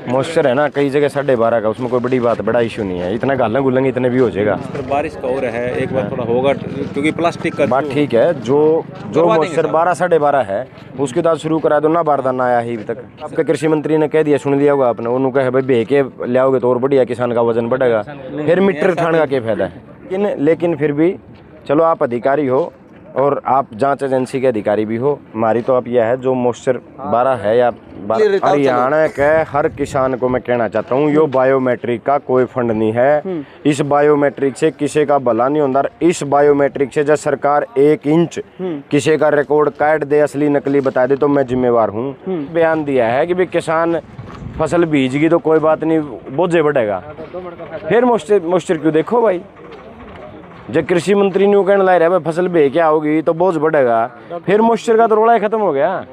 Moisture है ना कई जगह 12.5 का, उसमें कोई बड़ी बात बड़ा इशू नहीं है, इतना गालें गुलेंगे इतने भी हो जाएगा। बारिश का और है एक बार थोड़ा होगा क्योंकि प्लास्टिक का बात ठीक है। जो मॉइस्चर 12 12.5 है उसके बाद शुरू करा दो ना, बारदाना आया ही अभी तक। आपके कृषि मंत्री ने कह दिया, सुन लिया होगा आपने, उन्होंने कहा भाई बे के लाओगे तो और बढ़िया, किसान का वजन बढ़ेगा, फिर मीटर ठाण का क्या फायदा है। लेकिन फिर भी चलो, आप अधिकारी हो और आप जांच एजेंसी के अधिकारी भी हो, हमारी तो आप यह है जो मॉइस्चर 12 है या हरियाणा के हर किसान को मैं कहना चाहता हूँ, यो बायोमेट्रिक का कोई फंड नहीं है। इस बायोमेट्रिक से किसी का भला नहीं होता। इस बायोमेट्रिक से जब सरकार 1 इंच किसी का रिकॉर्ड काट दे, असली नकली बता दे, तो मैं जिम्मेवार हूँ। बयान दिया है कि भाई किसान फसल बीजेगी तो कोई बात नहीं, बोझे बढ़ेगा, फिर मॉइस्चर क्यों? देखो भाई, जब कृषि मंत्री ने कहने लग रहा है फसल बे क्या होगी तो बोझ बढ़ेगा, फिर मॉइस्चर का तो रोड़ा खत्म हो गया।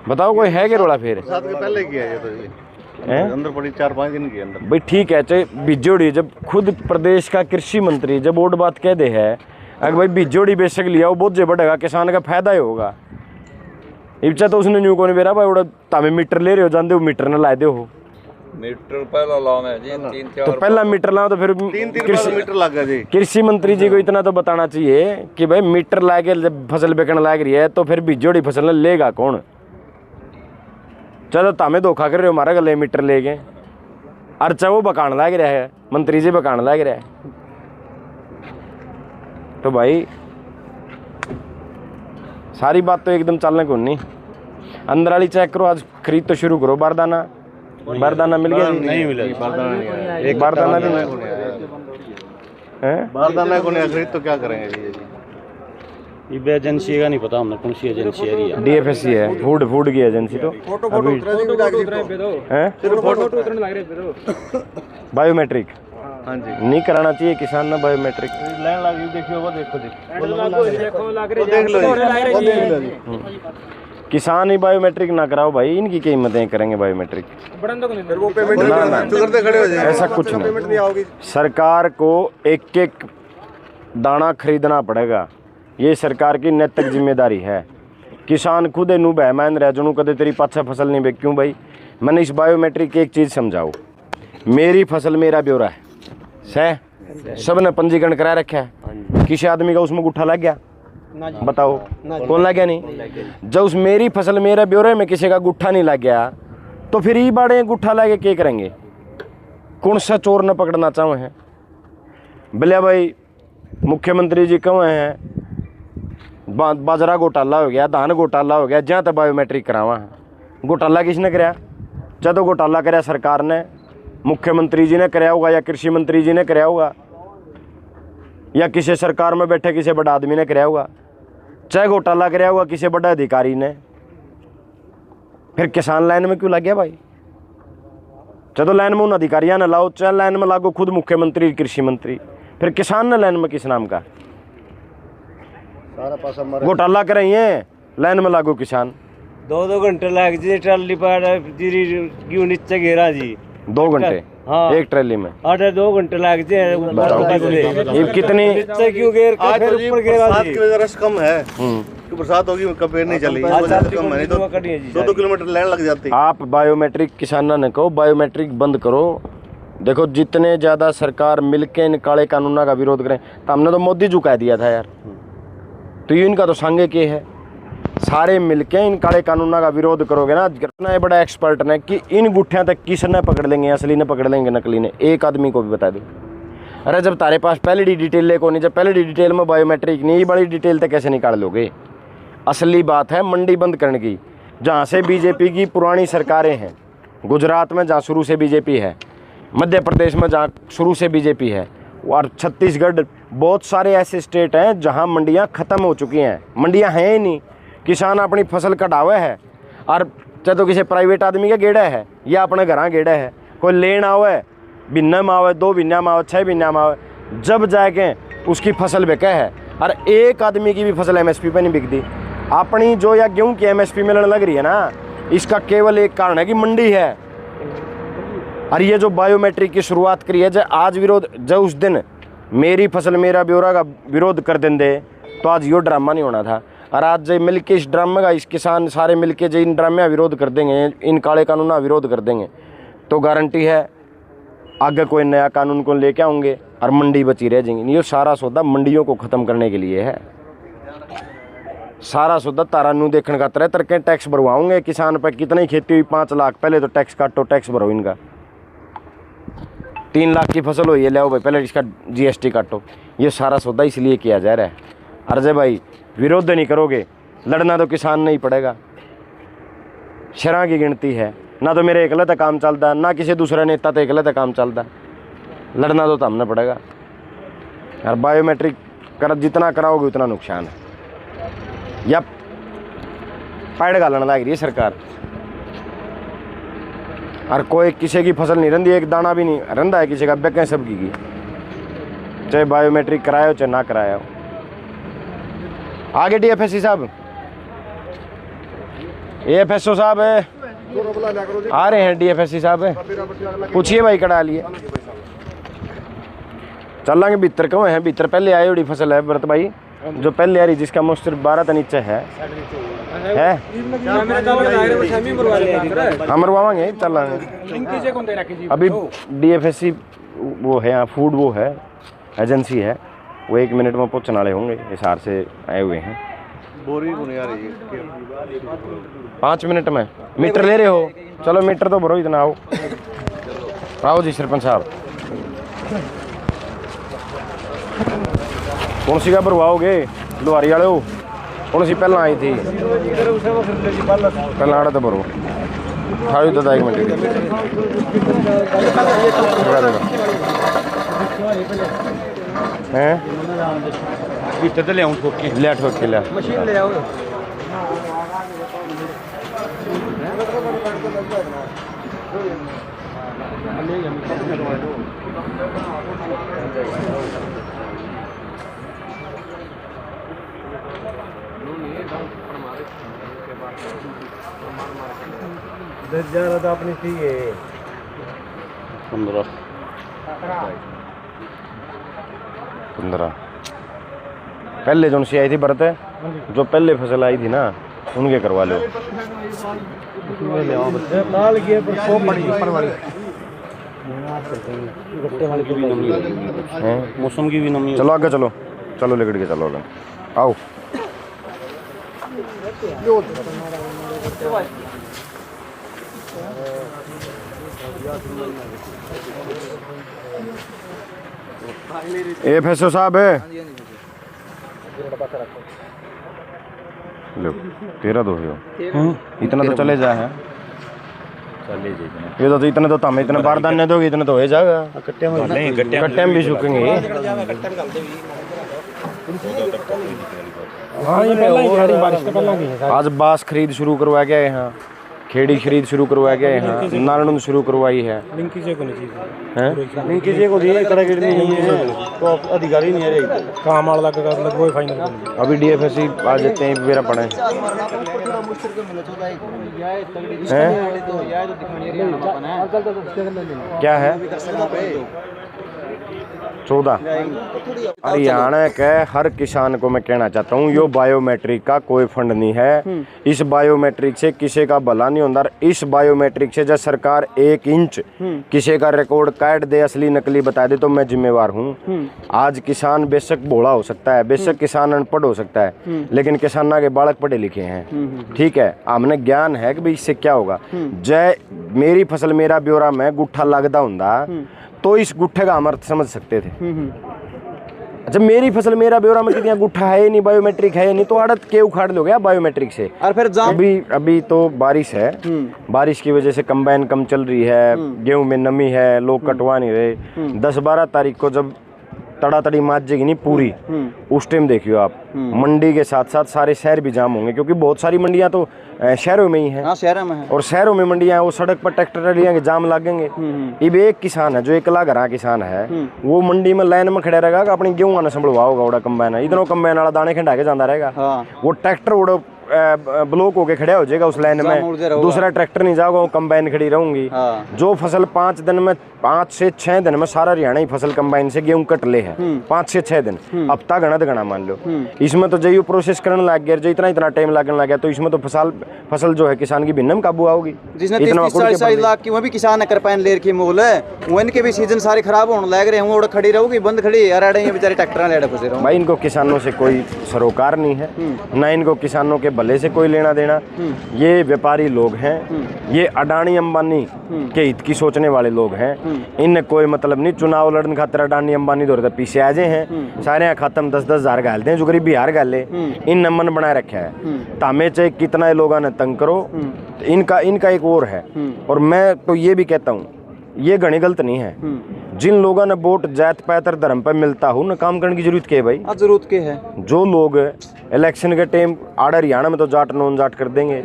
बताओ कोई है कि रोड़ा? फिर पहले किया है तो अंदर पड़ी 4-5 दिन के अंदर भाई ठीक है, चाहे बिजोड़ी, जब खुद प्रदेश का कृषि मंत्री जब वोट बात कह दे है, अगर भाई बिजोड़ी बेशक लिया वो बोझे बढ़ेगा, किसान का फायदा ही होगा। इच्छा तो उसने न्यू को नहीं बेरा भाई, उड़ा तामे मीटर ले रहे हो, जानते हो मीटर न लाए दे हो, मीटर पहला लाना है जी, 3-4 तो पहला मीटर लाओ तो फिर 3 मीटर लगा जी। कृषि मंत्री जी को इतना तो बताना चाहिए कि भाई मीटर लाके जब फसल बेचने लग रही है तो फिर बिजोड़ी फसल लेगा कौन? चलो तामे धोखा कर रहे हो, हमारा गले मीटर ले गए, अर्चा वो बकान लग रहा है, मंत्री जी बकान लग रहा है। तो भाई सारी बात तो एकदम चलने को नहीं, अंदर वाली चेक करो, आज खरीद तो शुरू करो। बारदाना मिल गया? नहीं मिला, एक बारदाना भी बारदाना को नहीं खरीद तो क्या करेंगे जी? ये एजेंसी का नहीं पता हमने, कौन सी एजेंसी है ये? DFSC है, फूड की एजेंसी। तो बायोमेट्रिक हाँ जी नहीं कराना चाहिए किसान ना बायोमेट्रिक। लाइन लगी, देखियो वो देखो किसान ही बायोमेट्रिक ना कराओ भाई, इनकी कीमतें करेंगे बायोमेट्रिक, ऐसा कुछ नहीं। सरकार को एक दाना खरीदना पड़ेगा, ये सरकार की नैतिक जिम्मेदारी है। किसान खुद नू बहमान रह जनू कदे तेरी पाछा फसल नहीं बेच, क्यों भाई? मैंने इस बायोमेट्रिक की एक चीज़ समझाओ, मेरी फसल मेरा ब्यौरा है, सब ने पंजीकरण करा रखा है, किसी आदमी का उसमें गुट्ठा लग गया? बताओ कौन लग गया? नहीं। जब उस मेरी फसल मेरा ब्यौरे में किसी का गुट्ठा नहीं लग गया तो फिर ये बाड़े गुट्ठा लाके क्या करेंगे? कौन सा चोर न पकड़ना चाहे हैं? भले भाई मुख्यमंत्री जी कहे हैं बाजरा घोटाला हो गया, धान घोटाला हो गया, जहाँ तक बायोमेट्रिक करावा है, घोटाला किसने कराया? जब तो घोटाला कराया सरकार ने, मुख्यमंत्री जी ने कराया होगा या कृषि मंत्री जी ने कराया होगा या किसी सरकार में बैठे किसी बड़ा आदमी ने कराया होगा, चाहे घोटाला कराया होगा किसी बड़ा अधिकारी ने, फिर किसान लाइन में क्यों लग गया भाई? चाहे तो लाइन में उन अधिकारियों ने लाओ, चाहे लाइन में लागो खुद मुख्यमंत्री कृषि मंत्री, फिर किसान ने लाइन में किस नाम का? घोटाला करेंगे लाइन में लागो किसान। 2 घंटे लग जी ट्राली पर क्यों नीचे गिरा जी? 2 घंटे हाँ। एक ट्रैली में 2 घंटे लग जाए। ये कितनी नीचे क्यों गिर के फिर ऊपर गिरा जी? की वजह से कम है कि बरसात होगी कभी नहीं चली, 2 किलोमीटर लाइन लग जाती। आप बायोमेट्रिक किसानों ने कहो बायोमेट्रिक बंद करो। देखो जितने ज़्यादा सरकार मिलके इन काले कानूनों का विरोध करें, तो हमने तो मोदी जी कह दिया था यार, तो ये इनका तो संग के है, सारे मिलके इन काले कानूनों का विरोध करोगे ना, इतना ये बड़ा एक्सपर्ट ने कि इन गुट्ठियाँ तक किसने पकड़ लेंगे, असली ने पकड़ लेंगे नकली ने, एक आदमी को भी बता दो। अरे जब तारे पास पहले डी डिटेल ले को नहीं, जब पहले डी डिटेल में बायोमेट्रिक नहीं, ये बड़ी डिटेल तक कैसे निकाल लोगे? असली बात है मंडी बंद करने की, जहाँ से बीजेपी की पुरानी सरकारें हैं, गुजरात में जहाँ शुरू से बीजेपी है, मध्य प्रदेश में जहाँ शुरू से बीजेपी है, और छत्तीसगढ़, बहुत सारे ऐसे स्टेट हैं जहाँ मंडियाँ ख़त्म हो चुकी हैं, मंडियाँ हैं ही नहीं, किसान अपनी फसल कटावे है, और चाहे तो किसी प्राइवेट आदमी का गेड़ा है या अपने घर गेड़ा है, कोई लेन आवे, भिन्ना में आवे, 2 भिन्ना में आवे, 6 भिन्ना में आवे, जब जाके उसकी फसल बिके है, और एक आदमी की भी फसल MSP पे नहीं बिकती। अपनी जो या गेहूँ की MSP मिलने लग रही है ना, इसका केवल एक कारण है कि मंडी है। और ये जो बायोमेट्रिक की शुरुआत करी है, जब आज विरोध, जब उस दिन मेरी फसल मेरा ब्यौरा का विरोध कर देंगे तो आज यो ड्रामा नहीं होना था। और आज जो मिल के इस ड्रामे का इस किसान सारे मिल के जो इन ड्रामे का विरोध कर देंगे, इन काले कानून का विरोध कर देंगे, तो गारंटी है आगे कोई नया कानून को लेके आएंगे और मंडी बची रह जाएंगी। ये सारा सौदा मंडियों को ख़त्म करने के लिए है। सारा सौदा तारा नू देखने का तरह तरह के टैक्स भरवाओगे किसान पर। कितनी खेती हुई 5 लाख, पहले तो टैक्स काटो, टैक्स भरो इनका। 3 लाख की फसल हुई है, ले आओ भाई पहले इसका GST काटो। ये सारा सौदा इसलिए किया जा रहा है। अरे भाई विरोध नहीं करोगे, लड़ना तो किसान नहीं पड़ेगा। शरह की गिनती है, ना तो मेरे अकेले तक काम चलता, ना किसी दूसरे नेता तो अकेले तक काम चलता। लड़ना तो हमने पड़ेगा। और बायोमेट्रिक कर जितना कराओगे उतना नुकसान है। या पैड गालन लग रही है सरकार, और कोई किसी की फसल नहीं रही, एक दाना भी नहीं रंधा है किसी का, बेकें सब की। चाहे बायोमेट्रिक कराया हो चाहे ना कराया हो। आगे DFSC साहब, AFSO साहब आ रहे हैं, DFSC साहब पूछिए भाई, करा लिए चलेंगे। भीतर क्यों है? भीतर पहले आई हुई फसल है भरत भाई, जो पहले आ रही, जिसका मोस्टर 12 टन नीचे है। हम मरवाएंगे, चलेंगे। अभी DFSC वो है यहाँ, फूड वो है एजेंसी है, वो 1 मिनट में पहुँचने वाले होंगे, हिसार से आए हुए हैं। बोरी नहीं आ रही है 5 मिनट में मीटर ले रहे हो? चलो मीटर तो भरो, इतना आओ। आओ जी सरपंच साहब, कौन सी का भरवाओगे? लोहारी वाले हो? कौन सी पहला आई थी? पहला आड़ा तो भरो। खाओ तो 1 मिनट हैं, भीतर ले आऊँ ठोक के, ले ठोक के ले मशीन ले आओ। तो अपनी थी 15 पहले जो उनसे आई थी बरत, जो पहले फसल आई थी ना, उनके करवा लो। मौसम की भी नमी। चलो आगे चलो, चलो लेकर के चलो, आओ। AFSO साहब है, लो 13 दो हो, इतना तो चले जा है। ये तो इतने तो हमें इतने बारदान नहीं दोगे, इतने तो हो जाएगा। गट्टे में भी सूखेंगे। हाँ ये आज बांस खरीद शुरू करवा गया यहाँ, खेड़ी खरीद शुरू करवा गया यहाँ, नारायण शुरू करवाई है। तो अधिकारी नहीं है काम वाला लगभग फाइनल। अभी DFSC आ जाते हैं, मेरा पड़े क्या है 14। हरियाणा के हर किसान को मैं कहना चाहता हूँ, यो बायोमेट्रिक का कोई फंड नहीं है। इस बायोमेट्रिक से किसी का भला नहीं होता। इस बायोमेट्रिक से जब सरकार 1 इंच किसी का रिकॉर्ड काट दे, असली नकली बता दे, तो मैं जिम्मेवार हूँ। आज किसान बेशक भोला हो सकता है, बेशक किसान अनपढ़ हो सकता है, लेकिन किसाना के बालक पढ़े लिखे हैं, ठीक है। हमने ज्ञान है कि भाई इससे क्या होगा। जय मेरी फसल मेरा ब्यौरा में गुट्ठा लगता होता तो इस गुट्ठे का हम अर्थ समझ सकते थे। अच्छा मेरी फसल मेरा ब्यौरा में कितना गुट्ठा है नहीं, बायोमेट्रिक है नहीं, तो आड़त के उखाड़ लोगे आप बायोमेट्रिक से। और फिर अभी तो बारिश है, बारिश की वजह से कंबाइन कम चल रही है, गेहूं में नमी है, लोग कटवा नहीं रहे। 10-12 तारीख को जब तड़ातड़ी मार जाएगी नहीं पूरी, उस टाइम देखियो आप, मंडी के साथ साथ सारे शहर भी जाम होंगे, क्योंकि बहुत सारी मंडियां तो शहरों में ही हैं। हाँ, शहरों में है। और शहरों में मंडियां हैं, वो सड़क पर ट्रैक्टर ट्रालियां के जाम लगेंगे। अब एक किसान है जो एकला घरा किसान है, वो मंडी में लाइन में खड़ा रहेगा, अपनी गेहूं ने संभलवा होगा, उड़ा कंबाइन है, इतना कंबाइन वाला दाने खंडा के जाता रहेगा। वो ट्रैक्टर उड़ा ब्लॉक होके खड़ा हो जाएगा उस लाइन में, दूसरा ट्रैक्टर नहीं जाएगा, वो कंबाइन खड़ी रहूंगी। जो फसल 5 दिन में 5 से 6 दिन में सारा हरियाणा ही फसल कंबाइन से गेहूं कट ले है 5 से 6 दिन, हफ्ता गणा मान लो। इसमें तो जो प्रोसेस करने लग गया, जो इतना टाइम लगने लग गया, तो इसमें तो फसल जो है किसान की भिन्नम काबू आओगी। जिसने 30-40 लाख की, वह भी किसान ने कर पाए लेर की मोल है, वो इनके भी सीजन सारे खराब होने लग रहे हैं, वो खड़ी रहूगी बंद खड़ी यार, बेचारे ट्रैक्टर लेड़े फंसे रहो। भाई इनको किसानों से कोई सरोकार नहीं है, ना इनको किसानों के भले से कोई लेना देना। ये व्यापारी लोग हैं, ये अडानी अंबानी के हित की सोचने वाले लोग हैं, इनने कोई मतलब नहीं। चुनाव लड़ने खातिर अडानी अंबानी दौर पीछे आ जाए हैं, सारे यहाँ खत्म 10-10 हजार गालते हैं, जो गरीब बिहार गाले इन नमन बनाए रखा है। तामे चाहे कितना लोगों ने तंग करो, इनका एक और है। और मैं तो ये भी कहता हूँ, ये घनी गलत नहीं है। जिन लोगों ने वोट जात पात और धर्म पे मिलता हो ना, काम करने की जरूरत क्या है भाई? जरूरत के है। जो लोग इलेक्शन के टाइम आड़ हरियाणा में तो जाट नॉन जाट कर देंगे,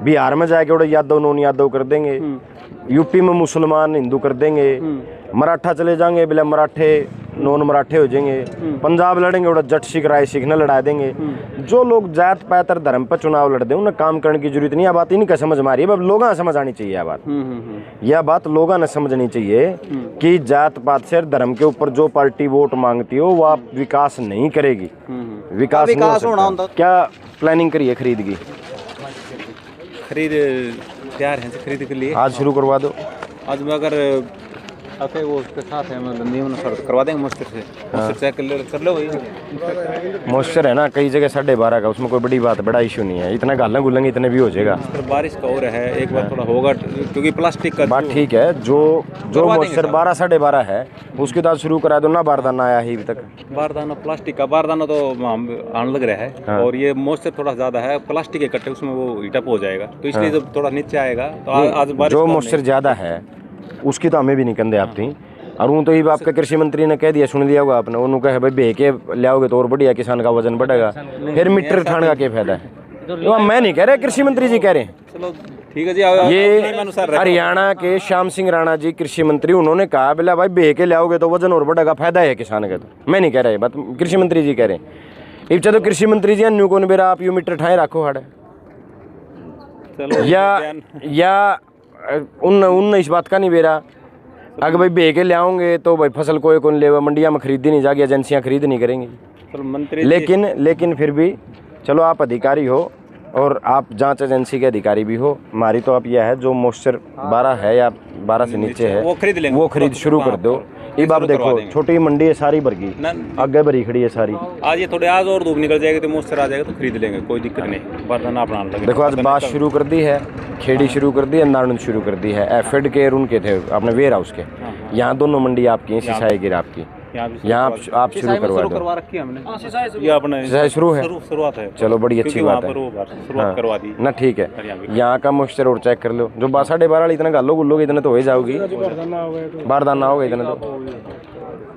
बिहार में जाके उड़े यादव नॉन यादव कर देंगे, यूपी में मुसलमान हिंदू कर देंगे, मराठा चले जाएंगे बिला मराठे नॉन मराठे हो जाएंगे, पंजाब लड़ेंगे उड़ा जट सिख राय सिख न लड़ा देंगे। जो लोग जात पात और धर्म पर चुनाव लड़ दे, उन्हें काम करने की जरूरत नहीं। यह बात इनका समझ मारी है, लोगों ने समझ आनी चाहिए। यह बात लोगों ने समझनी चाहिए कि जात पात से धर्म के ऊपर जो पार्टी वोट मांगती हो वो आप विकास नहीं करेगी। विकास होना क्या प्लानिंग करी है खरीद की? खरीद तैयार है खरीद के लिए, आज शुरू करवा दो। आज में अगर आते वो उसके साथ है, मतलब नियम करवा देंगे मॉइस्चर से, मॉइस्चर चेक कर लो वही मॉइस्चर है ना कई जगह 12.5 का, उसमें कोई बड़ी बात बड़ा इशू नहीं है, इतना गालना गुलेंगे इतने भी हो जाएगा। बारिश का और है, एक बार थोड़ा होगा क्योंकि प्लास्टिक का बात ठीक है। जो मॉइस्चर 12-12.5 है उसके बाद शुरू करा दो ना। बारदाना आया ही अभी तक, बारदाना प्लास्टिक का बारदाना तो आने लग रहा है। और ये मॉइस्चर थोड़ा ज्यादा है, प्लास्टिक के कट्टे उसमें वो हीटअप हो जाएगा, तो इसलिए जब थोड़ा नीचे आएगा तो आज जो मॉइस्चर ज्यादा है उसकी तो हमें भी नहीं कंधे आप थी। और वो तो ये आपके कृषि मंत्री ने कह दिया, सुन लिया होगा आपने, उन्होंने कहा भाई बेके लाओगे तो और बढ़िया किसान का वजन बढ़ेगा, फिर मीटर ठाण का क्या फायदा है? तो मैं नहीं कह रहा, कृषि मंत्री जी कह रहे हैं। चलो ठीक है जी। ये हरियाणा के श्याम सिंह राणा जी कृषि मंत्री, उन्होंने कहा बोला भाई बेके लाओगे तो वजन और बढ़ेगा, फायदा है किसान का। तो मैं नहीं कह रहा ये बात, कृषि मंत्री जी कह रहे हैं। इब तो कृषि मंत्री जी अन्यू कौन बेरा आप यू मीटर ठाए रखो हाड़े, या उन इस बात का नहीं बेरा। अगर भाई बे के ले आओगे तो भाई फसल कोई कौन लेगा, मंडिया में खरीदी नहीं जाएगी, एजेंसियां खरीद नहीं करेंगी। मंत्री लेकिन फिर भी चलो आप अधिकारी हो और आप जांच एजेंसी के अधिकारी भी हो। हमारी तो आप यह है जो मॉइस्चर 12 है या 12 से नीचे है वो खरीद शुरू कर दो। ये आप देखो छोटी मंडी है सारी भरगी, आगे भरी खड़ी है सारी। आज ये थोड़े आज और धूप निकल जाएगी तो मॉइस्चर आ जाएगा तो खरीद लेंगे, कोई दिक्कत नहीं। बर्तन अपना देखो आज बात शुरू कर दी है, खेड़ी शुरू कर दी है, नारायण शुरू कर दी है। एफेड के उनके थे अपने वेयर हाउस के, यहाँ दोनों मंडी आपकी, सिसाई गिर आपकी, यहाँ आप शुरू करवा रखी है हमने। ये अपने शुरू है, शुरुआत है। चलो बड़ी अच्छी बात है, शुरुआत करवा दी ना। ठीक है, यहाँ का मॉइस्चर और चेक कर लो। जो 12.5 इतना गालो गुल्लो इतने तो हो ही जाओगी, बारदाना हो गए इतने तो।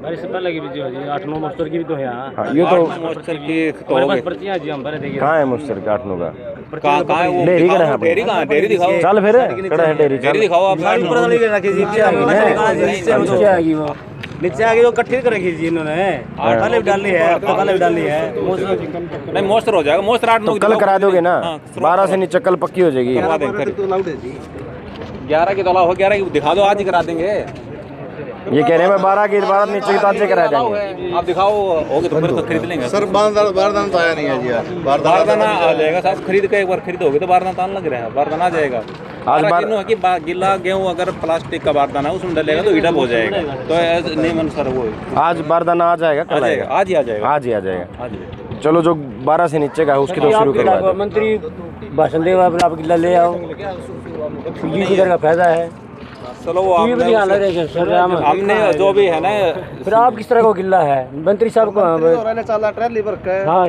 बारिश से पहले की भी जो है 8-9 मॉइस्चर की भी तो है। हाँ ये तो मॉइस्चर की तो पर्चियां जी हम भरे देंगे। कहाँ है मॉइस्चर का 8-9 का? कहाँ है वो? डेयरी का है, डेयरी कहाँ है? डेयरी दिखाओ। चल फिर कड़ा है डेयरी, डेयरी दिखाओ आप। नीचे आगे वो कट्ठी करेगी जी इन्होंने, पहले भी डाली है, पहले भी डाली है। नहीं मॉइस्चर हो जाएगा, मॉइस्चर 8-9 तो कल करा दोगे ना? 12 से नीचे कल पक्की हो जाएगी। 11 की तो अलावा 11 की दिखा दो, आज ही करा देंगे। ये कह रहे हैं 12 की नीचे की ताजे करा देंगे। आप दिखाओ होगे तो फिर तो खरीद लेंगे। सर बारदाना तो आया नहीं है जी यार। बारदाना आ जाएगा साहब, खरीद के एक बार खरीदोगे तो बारदाना तान लग रहा है, बारदाना आ जाएगा। आज कि गिला गेहूँ अगर प्लास्टिक का बारदाना उसमें डलेगा तो हीटअप हो जाएगा, तो नहीं मन सर वो आज बारदाना आ जाएगा, कल आएगा, आज ही आ जाएगा, आज ही आ जाएगा। चलो जो 12 से नीचे का है उसकी तो शुरू करवा दो। मंत्री भाषण देगा आप गिला ले आओ, किधर का फायदा है? चलो वो हमने जो भी है ना, फिर आप किस तरह को गिल्ला है मंत्री साहब को? ट्रैली पर हाँ